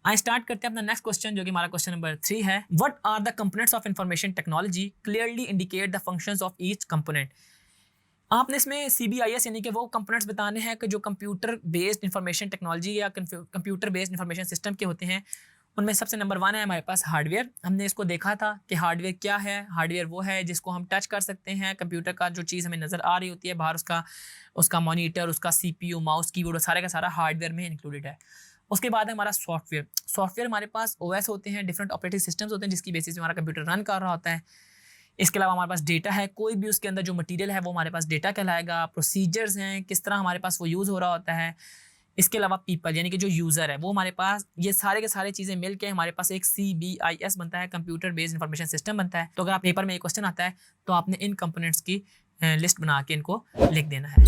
I start करते हैं अपना नेक्स्ट क्वेश्चन, जो कि हमारा क्वेश्चन नंबर 3 है। What are the components of information technology, clearly indicate the functions of each component. आपने इसमें CBIS यानी कि वो कंपोनेंट्स बताने हैं कि जो कंप्यूटर बेस्ड इंफॉर्मेशन टेक्नोलॉजी या कंप्यूटर बेस्ड इंफॉर्मेशन सिस्टम के होते हैं। उनमें सबसे नंबर 1 है हमारे पास हार्डवेयर। हमने इसको देखा था कि हार्डवेयर क्या है। हार्डवेयर वो है जिसको हम टच कर सकते हैं, कंप्यूटर का जो चीज़ हमें नज़र आ रही होती है बाहर, उसका उसका मॉनिटर, उसका CPU, माउस, कीबोर्ड, सारे का सारा हार्डवेयर में इंक्लूडेड है। उसके बाद है हमारा सॉफ्टवेयर। सॉफ्टवेयर हमारे पास OS होते हैं, डिफरेंट ऑपरेटिंग सिस्टम्स होते हैं जिसकी बेसिस पे हमारा कंप्यूटर रन कर रहा होता है। इसके अलावा हमारे पास डेटा है, कोई भी उसके अंदर जो मटेरियल है वो हमारे पास डेटा कहलाएगा। प्रोसीजर्स हैं, किस तरह हमारे पास वो यूज़ हो रहा होता है। इसके अलावा पीपल यानी कि जो यूज़र है वो हमारे पास, ये सारे के सारे चीज़ें मिल के हमारे पास एक CBIS बनता है, कंप्यूटर बेस्ड इंफॉर्मेशन सिस्टम बनता है। तो अगर आप पेपर में ये क्वेश्चन आता है तो आपने इन कंपोनेंट्स की लिस्ट बना के इनको लिख देना है।